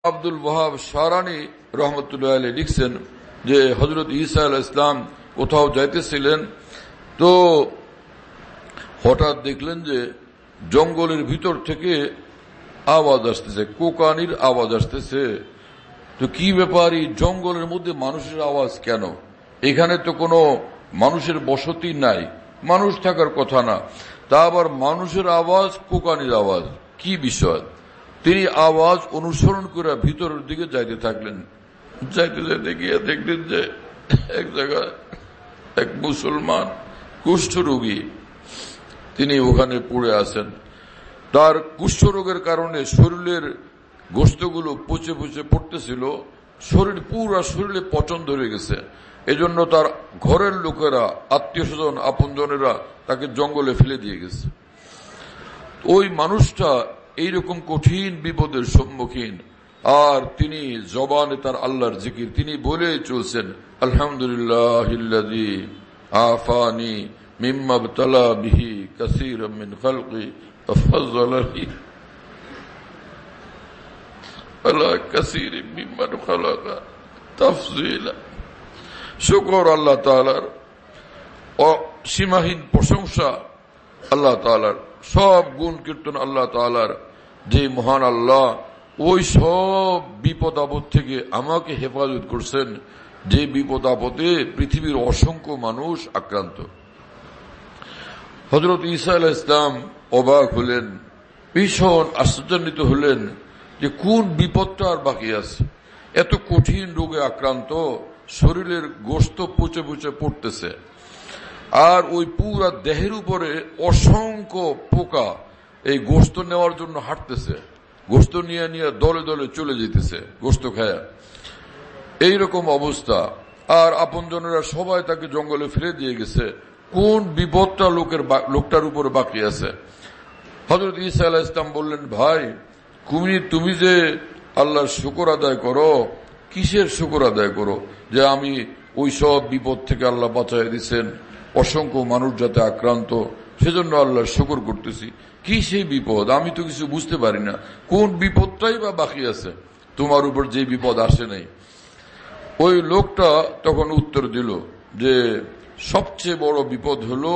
আব্দুল ওয়াহাব শারানি রহমতুল্লাহ আলাইহি লিখছেন যে হযরত ঈসা আলাইহিস সালাম কোথাও যাইতেছিলেন, তো হঠাৎ দেখলেন যে জঙ্গলের ভিতর থেকে আওয়াজ আসতেছে, কোকানির আওয়াজ আসতেছে। তো কি ব্যাপার, এই জঙ্গলের মধ্যে মানুষের আওয়াজ কেন? এখানে তো কোনো মানুষের বসতি নাই, মানুষ থাকার কথা না, তা আবার মানুষের আওয়াজ, কোকানির আওয়াজ, কি বিষয়? তিনি আওয়াজ অনুসরণ করে ভিতরের দিকে যাইতে থাকলেন। যাইতে যাইতে গিয়ে দেখলেন যে এক জায়গায় এক মুসলমান কুষ্ঠরোগী, তিনি ওখানে পড়ে আছেন। তার কুষ্ঠরোগের কারণে শরীরের গোশতগুলো পচে পচে পড়তেছিল, পুরা শরীরে পচন ধরে গেছে। এজন্য তার ঘরের লোকেরা, আত্মীয় স্বজন, আপনজনেরা তাকে জঙ্গলে ফেলে দিয়ে গেছে। ওই মানুষটা এইরকম কঠিন বিপদের সম্মুখীন, আর তিনি জবানে তার আল্লাহর জিকির তিনি বলে চলছেন, আলহামদুলিল্লাহিল্লাযী আফানি মিম্মা ইবতালা বিহি কাসীরাম মিন খালকি ওয়া ফাযযালানি আলা কাসীরিম মিম্মান খালাকা তাফযীলা। শুকর আল্লাহ তাআলার, অসীমাহীন প্রশংসা আল্লাহ তাআলার, সব গুণ কীর্তন আল্লাহ তাআলার, যে মহান আল্লাহ ওই সব বিপদ আপদ থেকে আমাকে হেফাজত করছেন, যে বিপদ আপদে পৃথিবীর অসংখ্য মানুষ আক্রান্ত। হযরত ঈসা আলাইহিস সালাম অবাক হলেন, ভীষণ আশ্চর্যান্বিত হলেন যে কোন বিপদটা আর বাকি আছে। এত কঠিন রোগে আক্রান্ত, শরীরের গোশত পচে পচে পড়তেছে, আর ওই পুরা দেহের উপরে অসংখ্য পোকা এই গোশত নেওয়ার জন্য হাঁটতেছে, গোশত নিয়ে নিয়ে দলে দলে চলে যেতেছে গোশত খায়া, এইরকম অবস্থা। আর আপনজনেরা সবাই তাকে জঙ্গলে ফেলে দিয়ে গেছে। কোন বিপদটা লোকটার উপরে বাকি আছে? হযরত ঈসা আলাইহিস সালাম বললেন, ভাই তুমি যে আল্লাহর শুকর আদায় করো, কিসের শুকর আদায় করো? যে আমি ওই সব বিপদ থেকে আল্লাহ বাঁচাই দিচ্ছেন, অসংখ্য মানুষ যাতে আক্রান্ত, সেজন্য আল্লাহর শুকর করতেছি। কি সেই বিপদ? আমি তো কিছু বুঝতে পারি না, কোন বিপদটাই বা বাকি আছে তোমার উপর, যে বিপদ আসে নাই? ওই লোকটা তখন উত্তর দিল যে সবচেয়ে বড় বিপদ হলো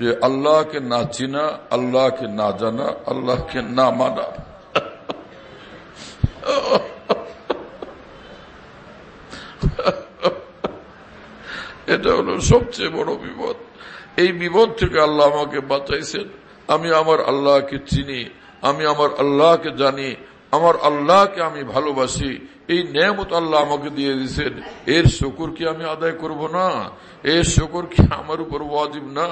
যে আল্লাহকে না চিনা, আল্লাহকে না জানা, আল্লাহকে না মানা। এটা হলো সবচেয়ে বড় বিপদ। এই বিপদ থেকে আল্লাহ আমাকে বাঁচাইছেন। আমি আমার আল্লাহকে চিনি, আমি আমার আল্লাহকে জানি, আমার আল্লাহকে আমি ভালোবাসি। এই নেয়ামত আল্লাহ আমাকে দিয়ে দিয়েছেন, এর শুকর কি আমি আদায় করব না? এর শুকর কি আমার উপর ওয়াজিব না?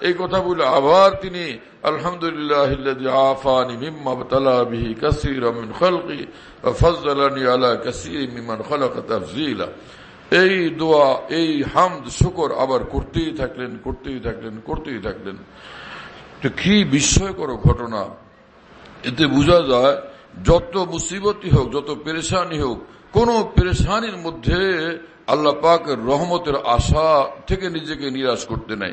এই কথা বলে আবার তিনি আলহামদুলিল্লাহিল্লাযী আফানি মিম্মা ইবতালা বিহি কাসীরাম মিন খালকি ওয়া ফাযযালানি আলা কাসীরিম মিম্মান খালাকা তাফযীলা, এই দোয়া, এই হামদ শুকর আবার করতেই থাকলেন, করতেই থাকলেন, করতেই থাকলেন। তো কি বিস্ময়কর ঘটনা! এতে বোঝা যায় যত মুসিবতই হোক, যত পেরেশানি হোক, কোন পেরেশানির মধ্যে আল্লাহ পাকের রহমতের আশা থেকে নিজেকে নিরাশ করতে নাই।